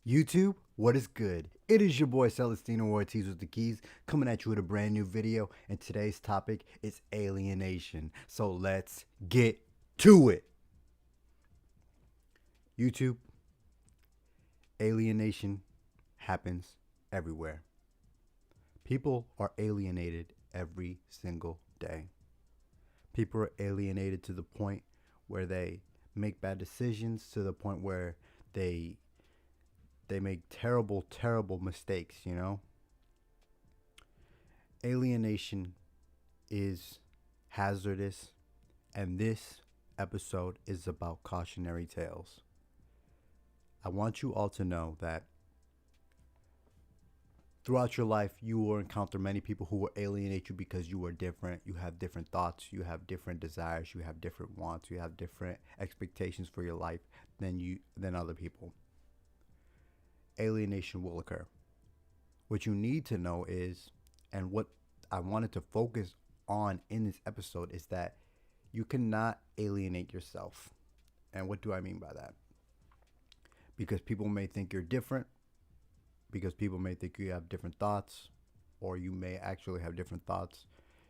YouTube, what is good? It is your boy Celestino Ortiz with the keys, coming at you with a brand new video, and today's topic is alienation. So let's get to it. YouTube, alienation happens everywhere. People are alienated every single day. People are alienated to the point where they make bad decisions, to the point where they they make terrible mistakes. Alienation is hazardous, and this episode is about cautionary tales. I want you all to know that throughout your life, you will encounter many people who will alienate you because you are different. You have different thoughts, you have different desires, you have different wants, you have different expectations for your life than other people. Alienation will occur. What you need to know is, and what I wanted to focus on in this episode, is that you cannot alienate yourself. And what do I mean by that? Because people may think you're different, because people may think you have different thoughts, or you may actually have different thoughts.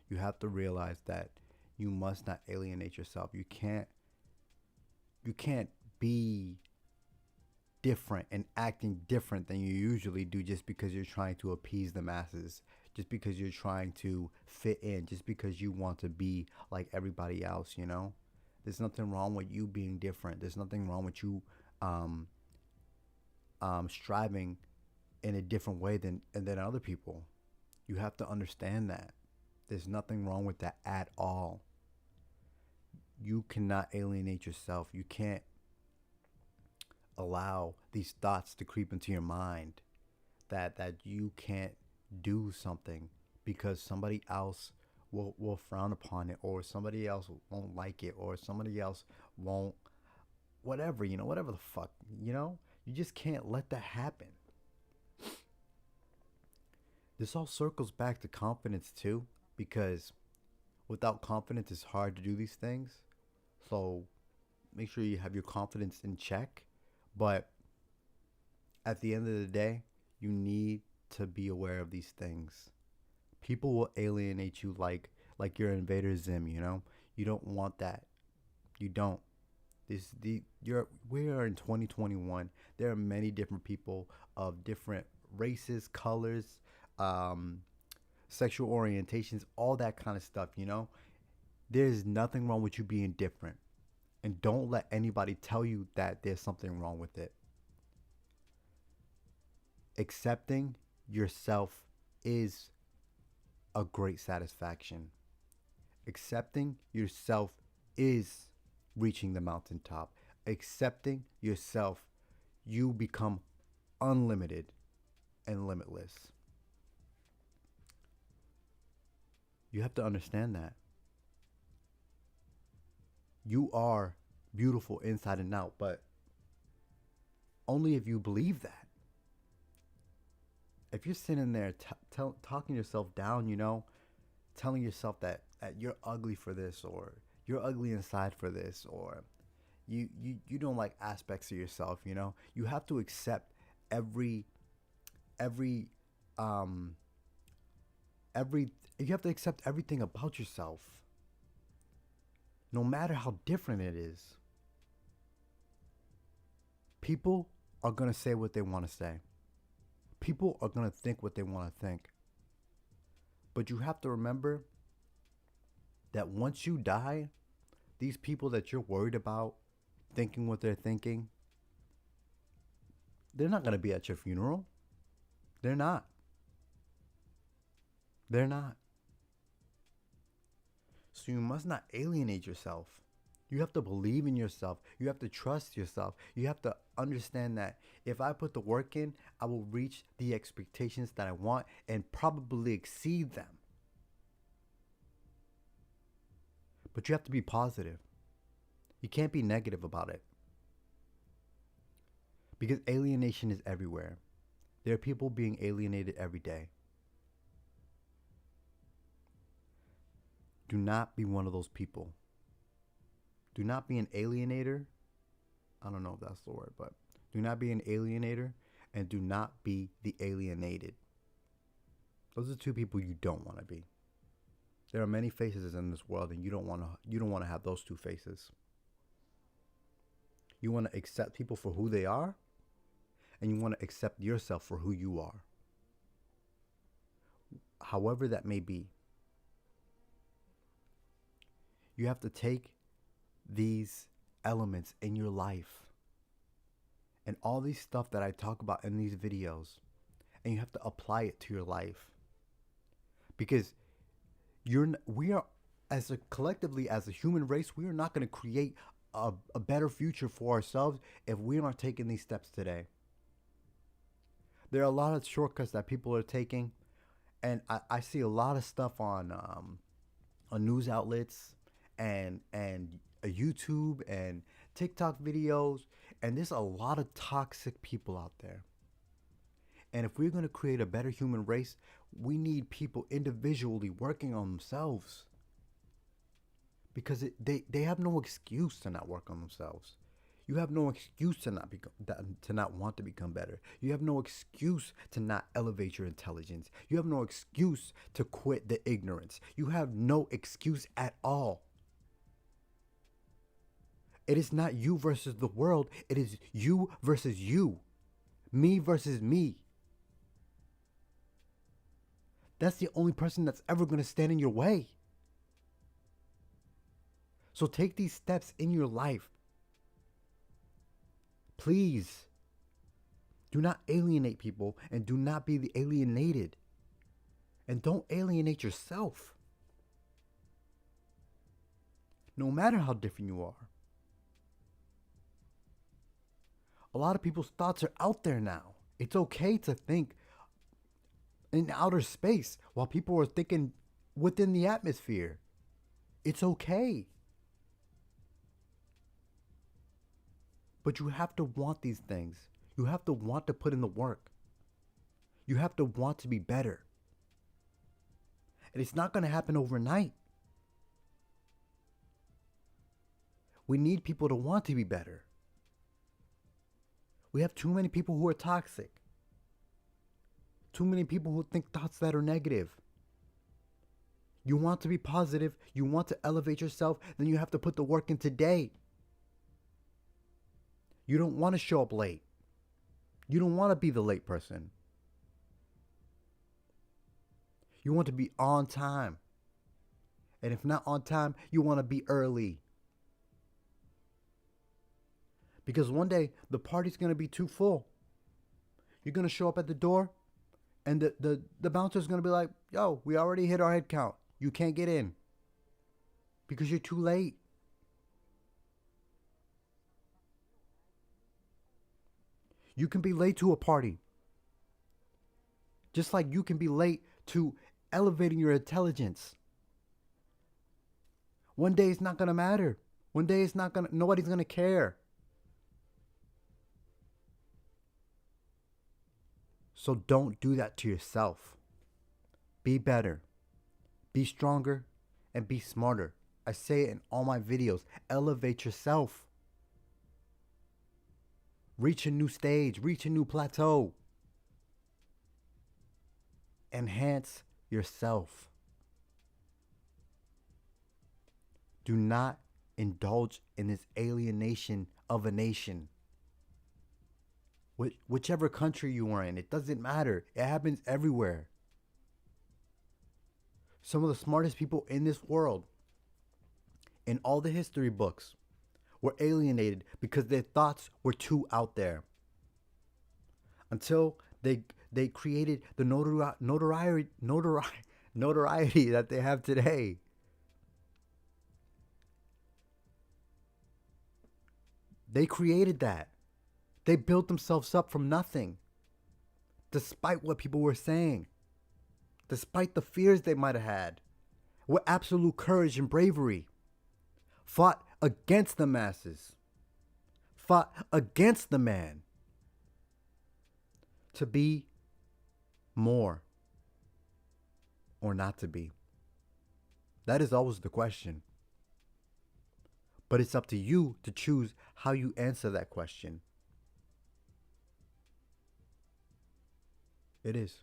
You have to realize that you must not alienate yourself. You can't be different and acting different than you usually do just because you're trying to appease the masses, just because you're trying to fit in, just because you want to be like everybody else. There's nothing wrong with you being different. There's nothing wrong with you striving in a different way than other people. You have to understand that. There's nothing wrong with that at all. You cannot alienate yourself. You can't allow these thoughts to creep into your mind that you can't do something because somebody else will frown upon it, or somebody else won't like it, or somebody else won't whatever the fuck. You just can't let that happen. This all circles back to confidence too, because without confidence it's hard to do these things. So make sure you have your confidence in check. But at the end of the day, you need to be aware of these things. People will alienate you like you're Invader Zim. You don't want that. You don't. We are in 2021. There are many different people of different races, colors, um, sexual orientations, all that kind of stuff. There's nothing wrong with you being different. And don't let anybody tell you that there's something wrong with it. Accepting yourself is a great satisfaction. Accepting yourself is reaching the mountaintop. Accepting yourself, you become unlimited and limitless. You have to understand that. You are beautiful inside and out, but only if you believe that. If you're sitting there talking yourself down, telling yourself that you're ugly for this, or you're ugly inside for this, or you don't like aspects of yourself. You have to accept every every um every you have to accept everything about yourself, no matter how different it is. People are going to say what they want to say. People are going to think what they want to think. But you have to remember that once you die, these people that you're worried about thinking what they're thinking, they're not going to be at your funeral. They're not. They're not. So you must not alienate yourself. You have to believe in yourself. You have to trust yourself. You have to understand that if I put the work in, I will reach the expectations that I want and probably exceed them. But you have to be positive. You can't be negative about it. Because alienation is everywhere. There are people being alienated every day. Do not be one of those people. Do not be an alienator. I don't know if that's the word, but do not be an alienator, and do not be the alienated. Those are two people you don't want to be. There are many faces in this world, and you don't want to have those two faces. You want to accept people for who they are, and you want to accept yourself for who you are. However that may be. You have to take these elements in your life and all these stuff that I talk about in these videos, and you have to apply it to your life. Because we are, as a collectively, as a human race, we are not going to create a better future for ourselves if we aren't taking these steps today. There are a lot of shortcuts that people are taking, and I see a lot of stuff on news outlets and YouTube and TikTok videos, and there's a lot of toxic people out there. And if we're going to create a better human race, we need people individually working on themselves. Because they have no excuse to not work on themselves. You have no excuse to not want to become better. You have no excuse to not elevate your intelligence. You have no excuse to quit the ignorance. You have no excuse at all. It is not you versus the world. It is you versus you. Me versus me. That's the only person that's ever going to stand in your way. So take these steps in your life. Please. Do not alienate people, and do not be the alienated. And don't alienate yourself. No matter how different you are. A lot of people's thoughts are out there now. It's okay to think in outer space while people are thinking within the atmosphere. It's okay. But you have to want these things. You have to want to put in the work. You have to want to be better. And it's not going to happen overnight. We need people to want to be better. We have too many people who are toxic. Too many people who think thoughts that are negative. You want to be positive, you want to elevate yourself, then you have to put the work in today. You don't want to show up late. You don't want to be the late person. You want to be on time. And if not on time, you want to be early. Because one day, the party's going to be too full. You're going to show up at the door, and the bouncer's going to be like, yo, we already hit our head count. You can't get in. Because you're too late. You can be late to a party. Just like you can be late to elevating your intelligence. One day it's not going to matter. One day nobody's going to care. So don't do that to yourself. Be better. Be stronger and be smarter. I say it in all my videos. Elevate yourself. Reach a new stage. Reach a new plateau. Enhance yourself. Do not indulge in this alienation of a nation. Whichever country you are in, it doesn't matter. It happens everywhere. Some of the smartest people in this world, in all the history books, were alienated because their thoughts were too out there. Until they created the notoriety that they have today. They created that. They built themselves up from nothing. Despite what people were saying. Despite the fears they might have had. With absolute courage and bravery. Fought against the masses. Fought against the man. To be more. Or not to be. That is always the question. But it's up to you to choose how you answer that question. It is.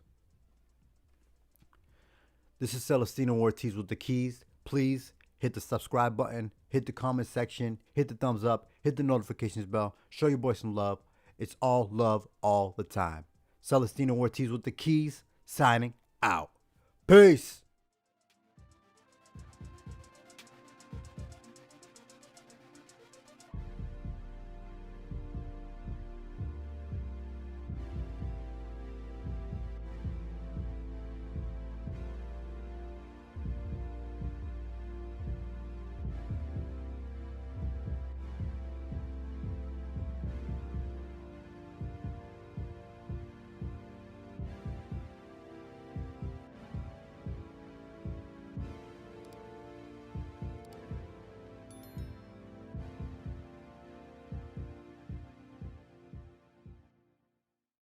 This is Celestino Ortiz with the keys. Please hit the subscribe button, hit the comment section, hit the thumbs up, hit the notifications bell. Show your boy some love. It's all love all the time. Celestino Ortiz with the keys, signing out. Peace.